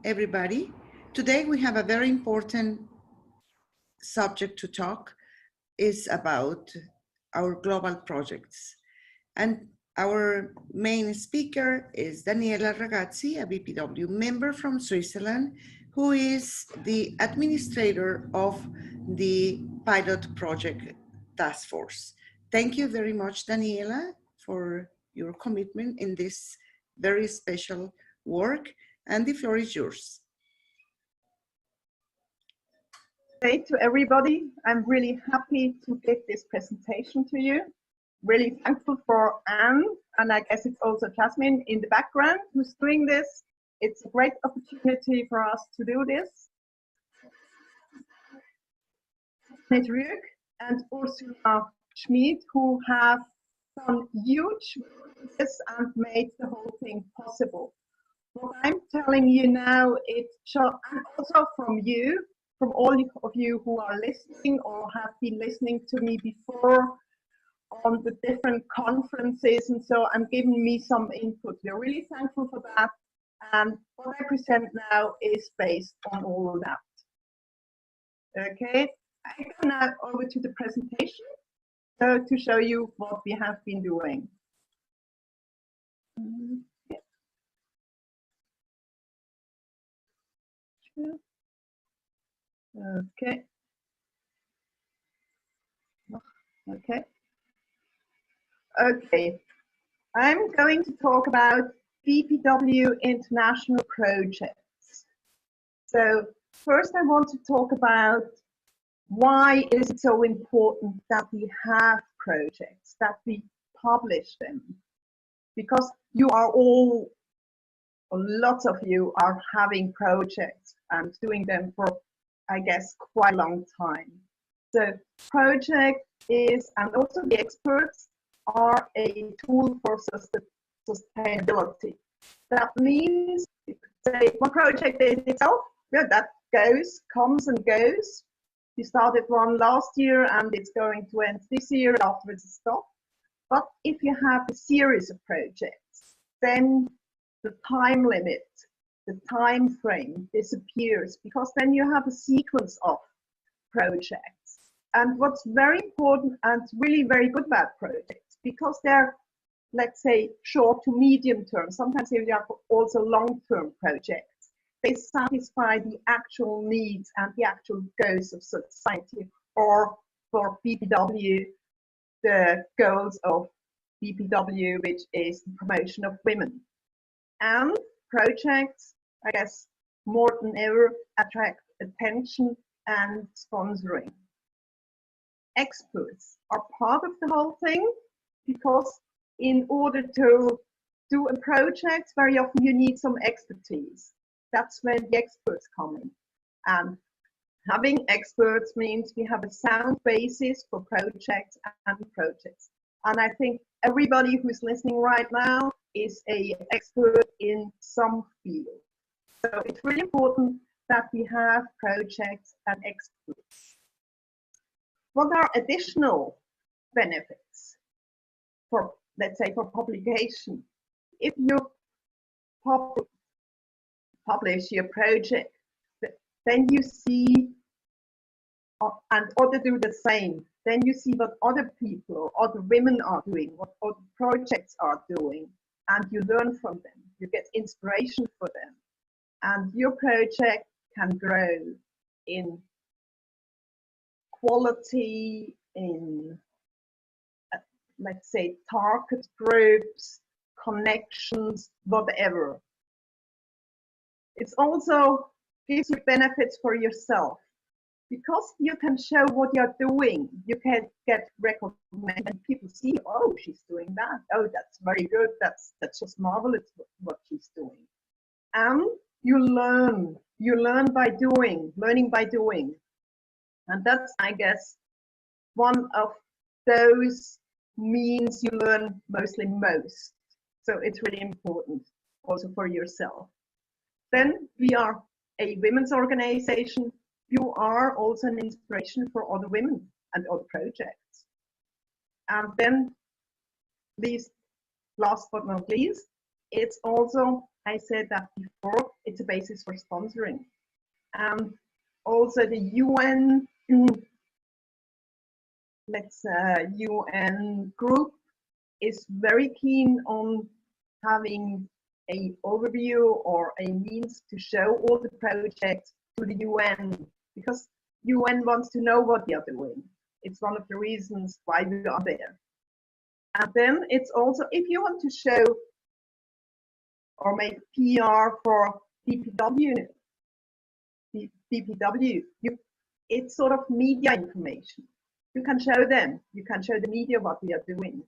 everybody. Today we have a very important subject to talk. Is about our global projects. And our main speaker is Daniela Ragazzi, a BPW member from Switzerland, who is the administrator of the pilot project task force. Thank you very much, Daniela, for your commitment in this very special work, and the floor is yours. Hey to everybody, I'm really happy to give this presentation to you. Really thankful for Anne, and I guess it's also Jasmine in the background who's doing this. It's a great opportunity for us to do this. Rüegg and Ursula Schmid, who have done huge work and made the whole thing possible. What I'm telling you now, it's and also from you, from all of you who are listening or have been listening to me before on the different conferences, and so I'm giving me some input. We're really thankful for that, and what I present now is based on all of that. Okay, I go now over to the presentation to show you what we have been doing. Okay. Okay. Okay. I'm going to talk about BPW international projects. So first I want to talk about why is it so important that we have projects, that we publish them. Because you are all, or lots of you are having projects and doing them for, I guess, quite a long time. So project is, and also the experts are a tool for sustainability. That means, say, one project in itself, yeah, that comes and goes. We started one last year and it's going to end this year, afterwards it's stopped. But if you have a series of projects, then the time limit, the time frame disappears, because then you have a sequence of projects. And what's very important and really very good about projects, because they're, let's say, short to medium term, sometimes they are also long-term projects. They satisfy the actual needs and the actual goals of society, or for BPW, the goals of BPW, which is the promotion of women. And projects, I guess, more than ever attract attention and sponsoring. Experts are part of the whole thing, because in order to do a project, very often you need some expertise. That's when the experts come in. And having experts means we have a sound basis for projects and projects. And I think everybody who's listening right now is an expert in some field. So it's really important that we have projects and experts. What are additional benefits for, let's say, for publication? If you publish your project, then you see, and others do the same, then you see what other people, other women are doing, what other projects are doing, and you learn from them. You get inspiration for them. And your project can grow in quality, in, let's say, target groups, connections, whatever. It also gives you benefits for yourself, because you can show what you're doing. You can get recommended, and people see, oh, she's doing that. Oh, that's very good. That's just marvelous what she's doing. And you learn by doing, learning by doing. And that's, I guess, one of those means you learn mostly most. So it's really important also for yourself. Then we are a women's organization. You are also an inspiration for other women and other projects. And then, last but not least, it's also, I said that before, it's a basis for sponsoring. And also the UN, UN group is very keen on having a overview or a means to show all the projects to the UN, because UN wants to know what they are doing. It's one of the reasons why we are there. And then it's also, if you want to show or make PR for BPW, it's sort of media information. You can show them, you can show the media what we are doing.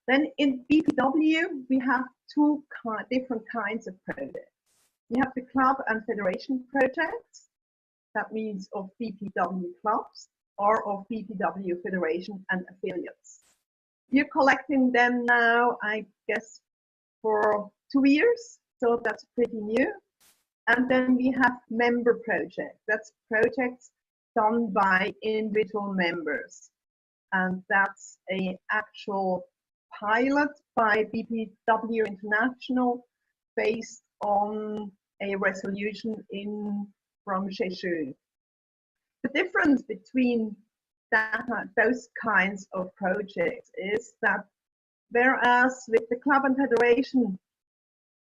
Then in BPW, we have two different kinds of projects. We have the club and federation projects. That means of BPW clubs or of BPW federation and affiliates. We're collecting them now, I guess, for 2 years, so that's pretty new. And then we have member projects. That's projects done by individual members. And that's an actual pilot by BPW International based on a resolution from Jeju. The difference between those kinds of projects is that whereas with the club and federation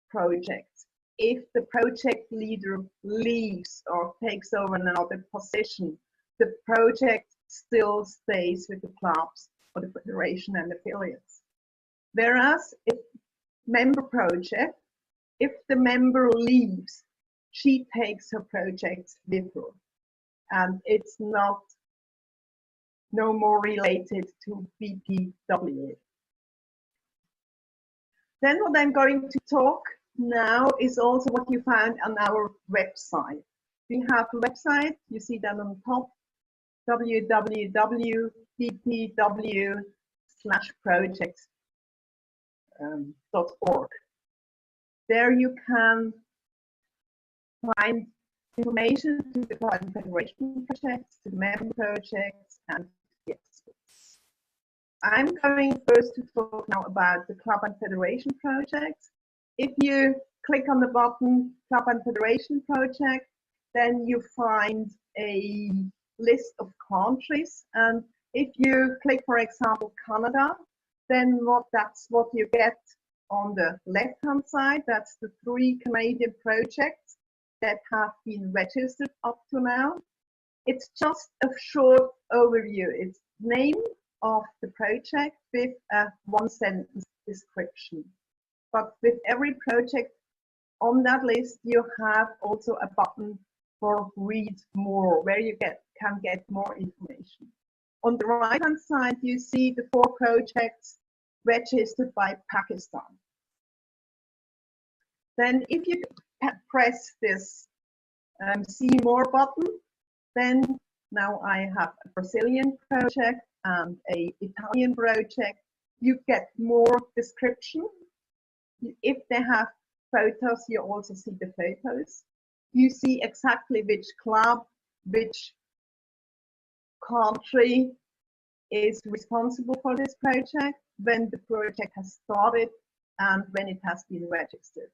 projects, if the project leader leaves or takes over another position, the project still stays with the clubs or the federation and affiliates. Whereas if member project, if the member leaves, she takes her projects with her, and it's no more related to BPW. Then what I'm going to talk now is also what you found on our website. We have a website, you see that on top, www.bpw/projects.org. There you can find information to the Club and Federation projects, to the member projects, and the experts. I'm going first to talk now about the Club and Federation projects. If you click on the button Club and Federation project, then you find a list of countries. And if you click, for example, Canada, then that's what you get on the left-hand side. That's the 3 Canadian projects that have been registered up to now. It's just a short overview. It's name of the project with a 1-sentence description. But with every project on that list, you have also a button for read more, where you can get more information. On the right-hand side, you see the 4 projects registered by Pakistan. Then if you press this see more button, then now I have a Brazilian project and an Italian project. You get more description. If they have photos, you also see the photos. You see exactly which club, which country is responsible for this project, when the project has started, and when it has been registered.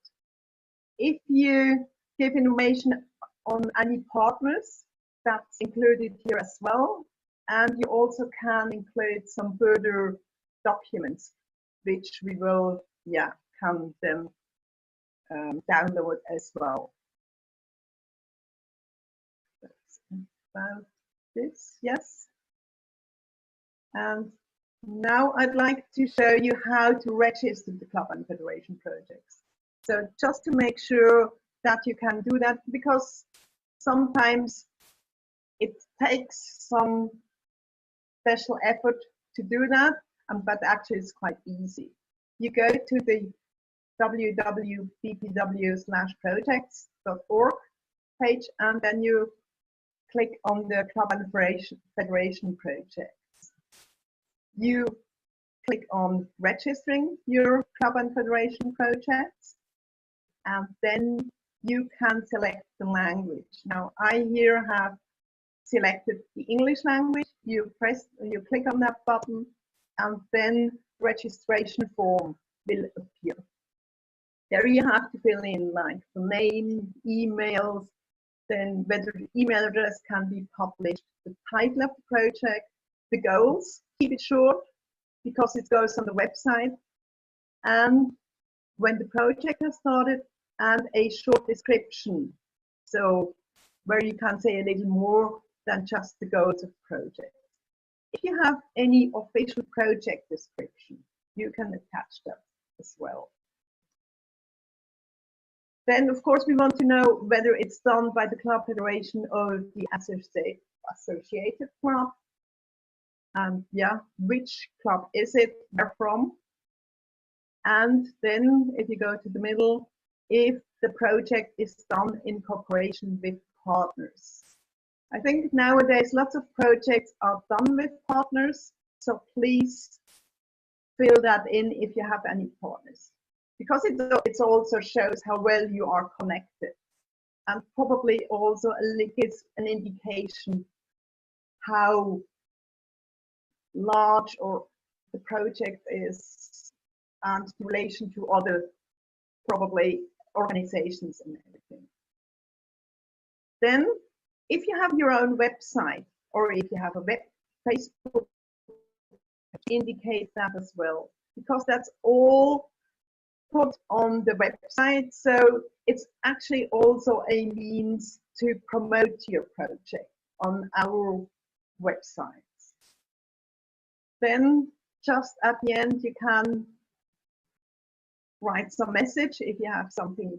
If you give information on any partners, that's included here as well. And you also can include some further documents, which we will, can then download as well. That's about this, yes. And now I'd like to show you how to register the Club and Federation projects. So just to make sure that you can do that, because sometimes it takes some special effort to do that, but actually it's quite easy. You go to the www.bpw/projects.org page, and then you click on the Club and Federation projects. You click on registering your Club and Federation projects, and then you can select the language. Now I here have selected the English language. You click on that button, and then registration form will appear. There you have to fill in like the name, emails, then whether the email address can be published, the title of the project, the goals, keep it short because it goes on the website, and when the project has started, and a short description. So where you can say a little more than just the goals of the project. If you have any official project description, you can attach that as well. Then, of course, we want to know whether it's done by the club federation or the associated club. And yeah, which club is it, where from? And then if you go to the middle, if the project is done in cooperation with partners. I think nowadays lots of projects are done with partners, so please fill that in if you have any partners, because it also shows how well you are connected, and probably also gives an indication how large or the project is and in relation to other probably organizations and everything. Then if you have your own website or if you have a Facebook, indicate that as well, because that's all put on the website. So it's actually also a means to promote your project on our websites. Then just at the end, you can write some message if you have something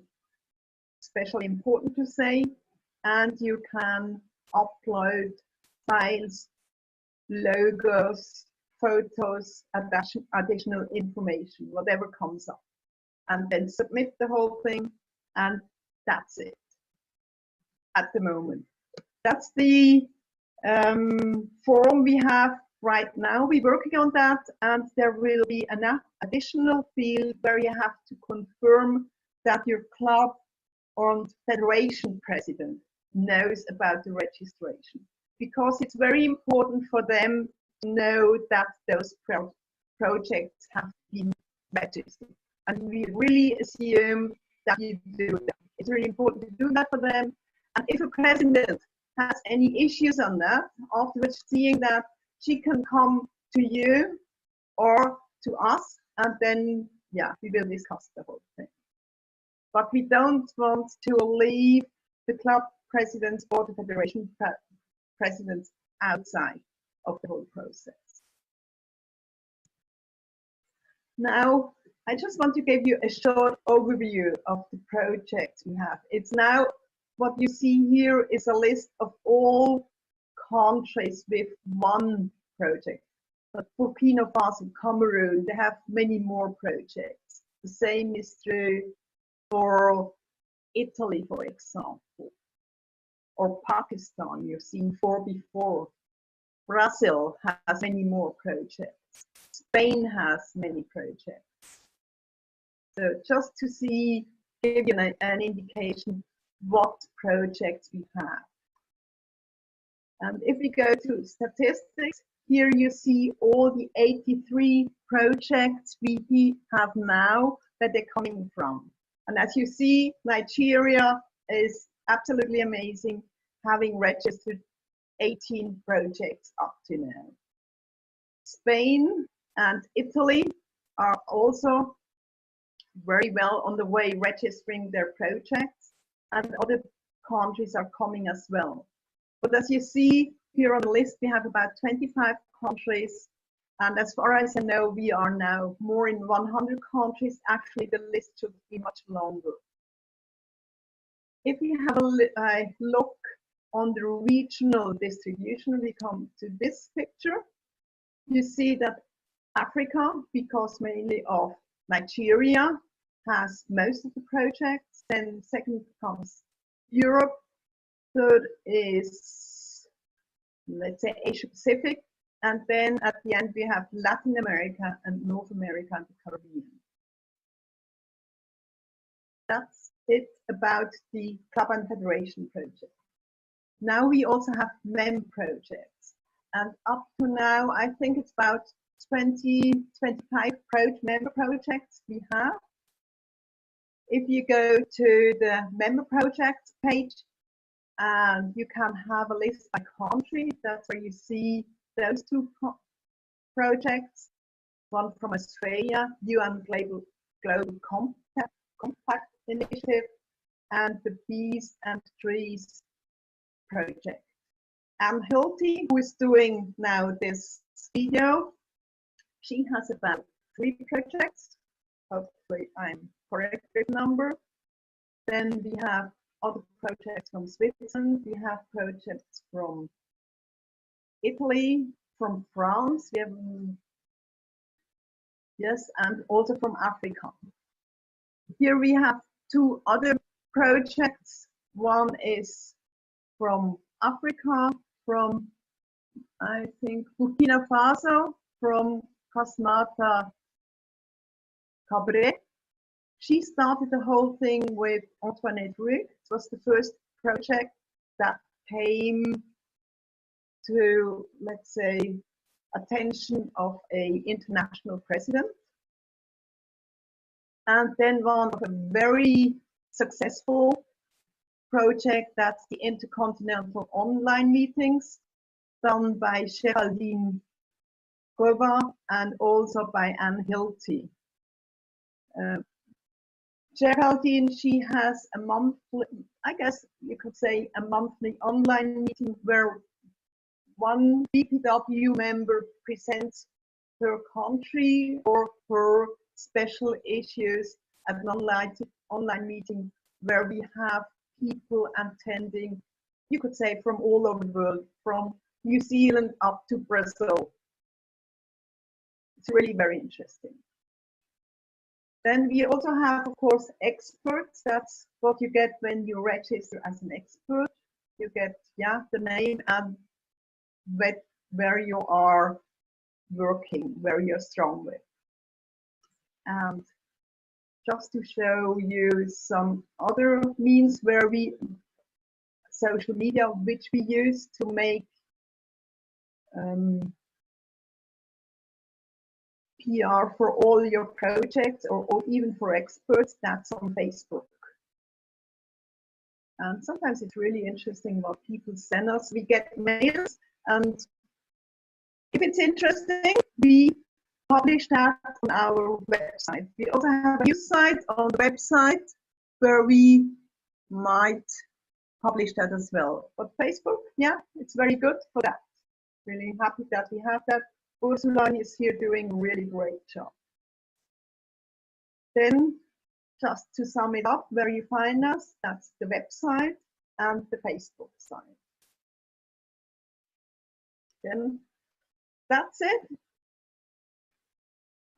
especially important to say, and you can upload files, logos, photos, additional information, whatever comes up, and then submit the whole thing, and that's it at the moment. That's the form we have right now. We're working on that, and there will be an additional field where you have to confirm that your club or federation president knows about the registration, because it's very important for them to know that those projects have been registered. And we really assume that you do that. It's really important to do that for them. And if a president has any issues on that, afterwards seeing that, she can come to you or to us, and then, yeah, we will discuss the whole thing. But we don't want to leave the club presidents or the federation presidents outside of the whole process. Now, I just want to give you a short overview of the projects we have. It's now, what you see here is a list of all countries with one project. But Burkina Faso, Cameroon, they have many more projects. The same is true for Italy, for example, or Pakistan. You've seen 4 before. Brazil has many more projects. Spain has many projects. So just to see, give you an indication what projects we have. And if we go to statistics, here you see all the 83 projects we have now that they're coming from. And as you see, Nigeria is absolutely amazing, having registered 18 projects up to now. Spain and Italy are also very well on the way registering their projects, and other countries are coming as well. But as you see here on the list, we have about 25 countries, and as far as I know, we are now more in 100 countries. Actually, the list should be much longer. If we have a look on the regional distribution, we come to this picture. You see that Africa, because mainly of Nigeria, has most of the projects. Then second comes Europe. Third is, let's say, Asia Pacific. And then at the end, we have Latin America and North America and the Caribbean. That's it about the Club and Federation project. Now we also have MEM projects. And up to now, I think it's about 20, 25 member projects we have. If you go to the member projects page, and you can have a list by country. That's where you see those two projects. One from Australia, UN Global Compact Initiative, and the Bees and Trees project. And Hilti, who is doing now this video, she has about 3 projects. Hopefully I'm correct with number. Then we have other projects from Switzerland. We have projects from Italy, from France. We have, yes, and also from Africa. Here we have 2 other projects. One is from Africa, from I think Burkina Faso, from Casmata Cabré. She started the whole thing with Antoinette Ruick. It was the first project that came to, let's say, attention of an international president. And then one of a very successful project, that's the intercontinental online meetings done by Geraldine Gova and also by Anne Hilti. Geraldine, she has a monthly, I guess you could say a monthly online meeting where one BPW member presents her country or her special issues at an online meeting where we have people attending, you could say from all over the world, from New Zealand up to Brazil. It's really very interesting. Then we also have, of course, experts. That's what you get when you register as an expert. You get, yeah, the name and where you are working, where you're strong with. And just to show you some other means where we, social media, which we use to make PR for all your projects or even for experts, that's on Facebook. And sometimes it's really interesting what people send us. We get mails, and if it's interesting, we publish that on our website. We also have a news site on the website where we might publish that as well. But Facebook, yeah, it's very good for that. Really happy that we have that. Ursula is here doing a really great job. Then, just to sum it up, where you find us, that's the website and the Facebook site. Then, that's it.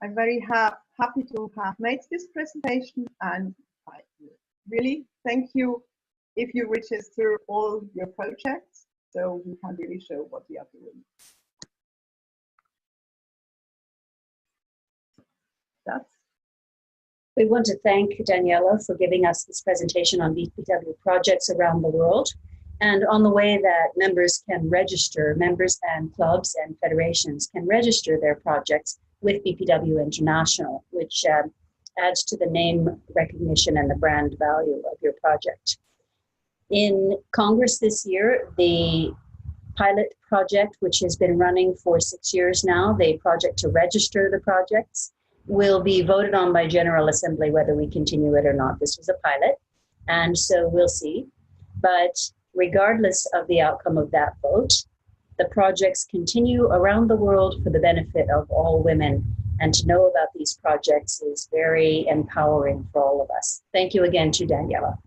I'm very happy to have made this presentation, and I really thank you if you register all your projects so we can really show what we are doing. We want to thank Daniela for giving us this presentation on BPW projects around the world and on the way that members can register, members and clubs and federations can register their projects with BPW International, which adds to the name recognition and the brand value of your project. In Congress this year, the pilot project, which has been running for 6 years now, the project to register the projects, will be voted on by General Assembly whether we continue it or not. This was a pilot, and so we'll see. But regardless of the outcome of that vote, the projects continue around the world for the benefit of all women, and to know about these projects is very empowering for all of us. Thank you again to Daniela.